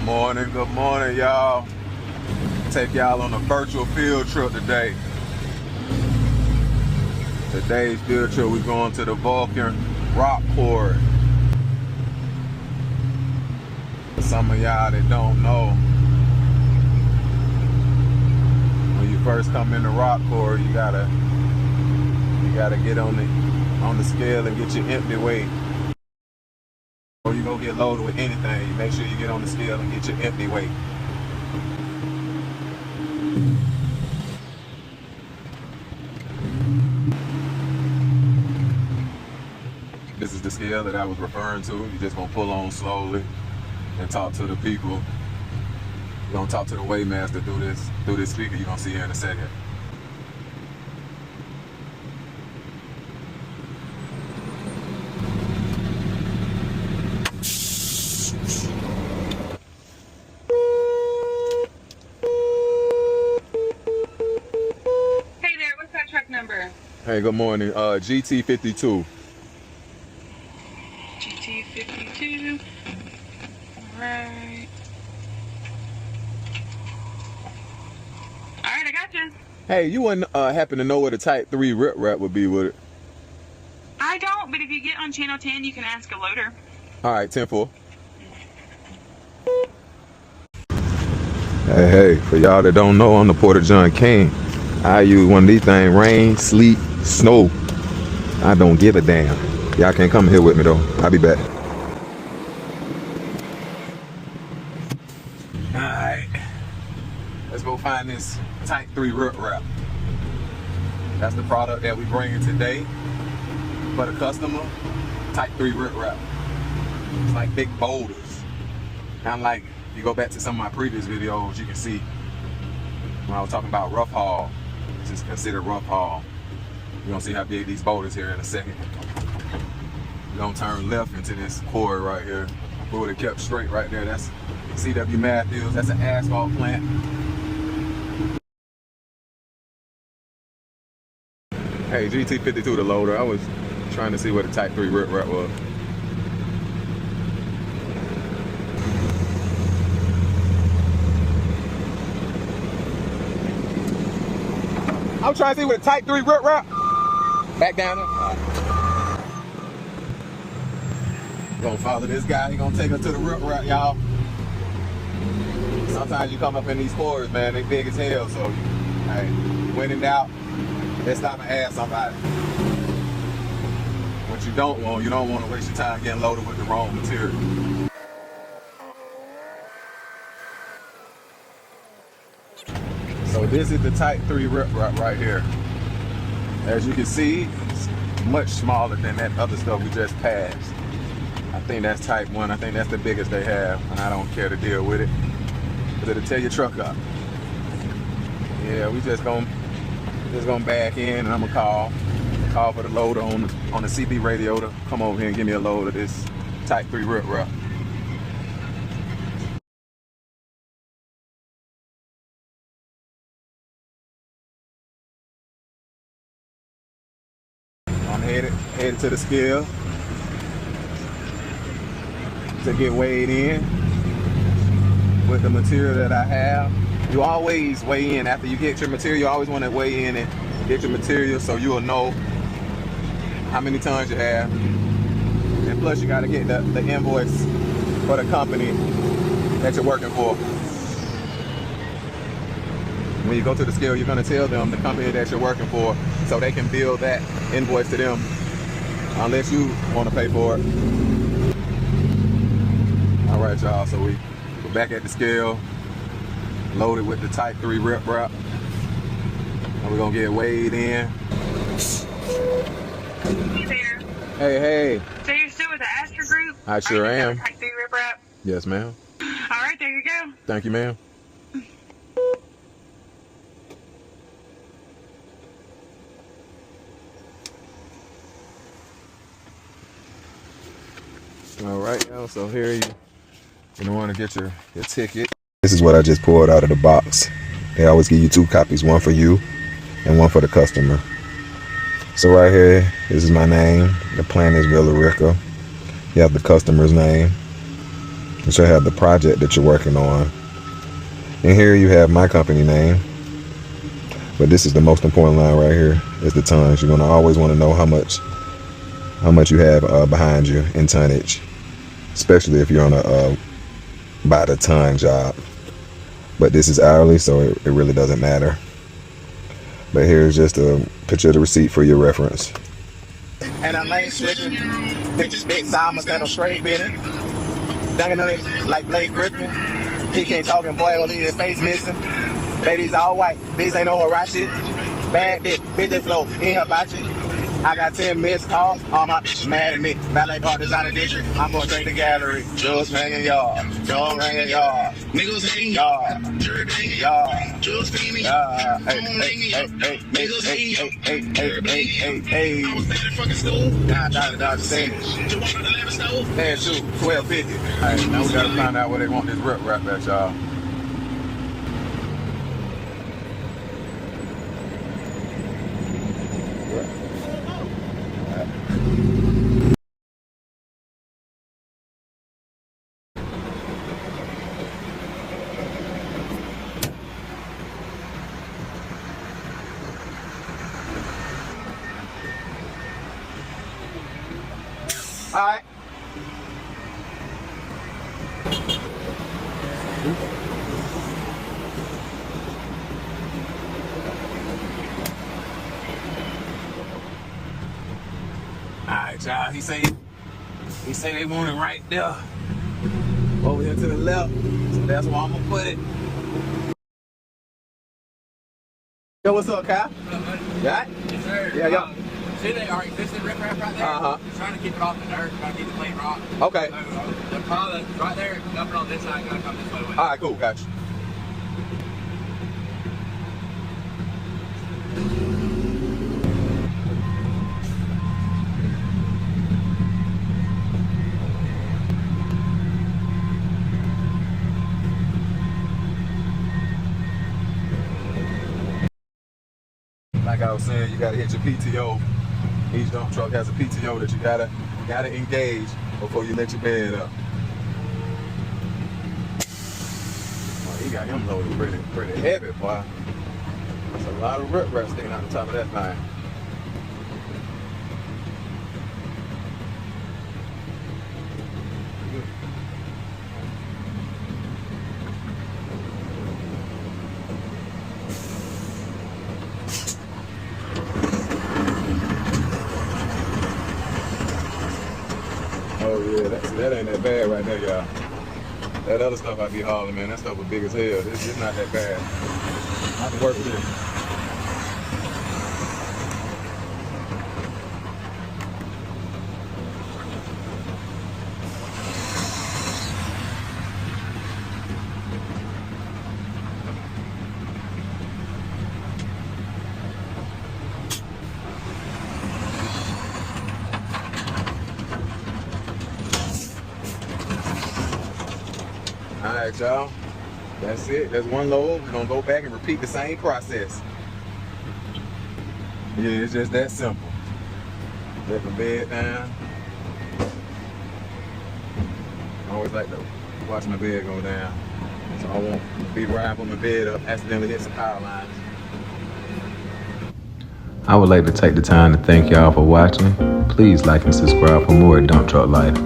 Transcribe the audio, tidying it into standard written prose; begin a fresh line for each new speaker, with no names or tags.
Good morning, y'all. Take y'all on a virtual field trip today. Today's field trip, we're going to the Vulcan rock quarry. For some of y'all that don't know, when you first come in the rock quarry, you gotta get on the scale and get your empty weight. Or you go get loaded with anything, you make sure you get on the scale and get your empty weight. This is the scale that I was referring to. You're just gonna pull on slowly and talk to the people. You're gonna talk to the weighmaster through this speaker you're gonna see here in a second.
Hey there, what's that truck number?
Hey, good morning. GT52.
GT52. Alright. Alright, I got you.
Hey, you wouldn't happen to know what a Type 3 rip wrap would be, would it?
I don't, but if you get on channel 10, you can ask a loader.
All right, 10-4. Hey, for y'all that don't know, I'm the Porter John King. I use one of these things, rain, sleet, snow. I don't give a damn. Y'all can't come here with me though. I'll be back. Alright. Let's go find this Type 3 rip wrap. That's the product that we bringing today for the customer. Type 3 rip wrap. It's like big boulders. Kind of like, if you go back to some of my previous videos, you can see when I was talking about rough haul. This is considered rough haul. You're gonna see how big these boulders here in a second. We're gonna turn left into this quarry right here. We would have kept straight right there. That's C.W. Matthews. That's an asphalt plant. Hey, GT52 the loader. I was trying to see what the Type 3 rip wrap was. I'm trying to see what a Type 3 rip wrap. Back down there. We're gonna follow this guy. He's gonna take us to the rip wrap, y'all. Sometimes you come up in these quarries, man, they big as hell, so hey, when in doubt, let's stop and ask somebody. What you don't want to waste your time getting loaded with the wrong material. So this is the Type 3 rip wrap right here. As you can see, it's much smaller than that other stuff we just passed. I think that's Type 1. I think that's the biggest they have, and I don't care to deal with it. But it'll tear your truck up. Yeah, we just gonna back in, and I'm gonna call for the loader on the CB radio to come over here and give me a load of this Type 3 rip wrap. I'm headed to the scale to get weighed in with the material that I have. You always weigh in after you get your material. You always want to weigh in and get your material so you will know how many tons you have. And plus you got to get the invoice for the company that you're working for. When you go to the scale, you're going to tell them the company that you're working for so they can bill that invoice to them unless you want to pay for it. All right, y'all, so we're back at the scale, loaded with the Type 3 rip wrap. And we're going to get weighed in.
Hey there.
Hey.
So you're still with the Astor Group?
I sure am.
Type 3 rip wrap?
Yes, ma'am.
Alright, there you go.
Thank you, ma'am. All right, y'all, so here you want to get your ticket. This is what I just pulled out of the box. They always give you 2 copies, one for you and one for the customer. So right here, this is my name. The plan is Villarica. You have the customer's name. which I have the project that you're working on. And here you have my company name. But this is the most important line right here, is the tons. You're gonna always want to know how much you have behind you in tonnage, especially if you're on a by the ton job. But this is hourly, so it really doesn't matter. But here's just a picture of the receipt for your reference. And I'm lane switching, big Simon stand on straight bending, dunking on it like Blake Griffin. He can't talk and boy, only his face missing. Baby's all white, these ain't no harass shit. Bad bitch, bitch they flow, ain't hibachi. I got 10 missed calls, all my bitches mad at me. Ballet partners out of district, I'm gonna drink the gallery. Jules hanging y'all, Joe hanging y'all. Niggas hanging y'all, y'all. Jules hanging y'all. Hey. I was bad at fucking school. Nah, same. Man, shoot, 1250. Alright, now we gotta find out where they want this rip rap at, y'all. Alright. Alright, y'all. He say they want it right there. Over here to the left. So that's where I'm gonna put it. Yo, what's up, Kyle? Got it?
Yes, sir.
Yeah.
See they are existing riprap right there? Just trying to keep it off the dirt, trying to keep the clean rock.
Okay.
So, the pile that's right there, dumping on this side, gotta come this way with it.
Alright, cool, gotcha. Like I was saying, you gotta hit your PTO. Each dump truck has a PTO that you gotta engage before you let your bed up. Oh, he got him loaded pretty heavy, boy. That's a lot of rip sticking out the top of that thing. Oh yeah, that ain't that bad right there, y'all. That other stuff I be hauling, man, that stuff was big as hell. It's not that bad. I can work with it. Alright, y'all. That's it. That's one load. We're gonna go back and repeat the same process. Yeah, it's just that simple. Let my bed down. I always like to watch my bed go down. So I won't be right up on my bed up, accidentally hit some power lines. I would like to take the time to thank y'all for watching. Please like and subscribe for more Dump Truck Life.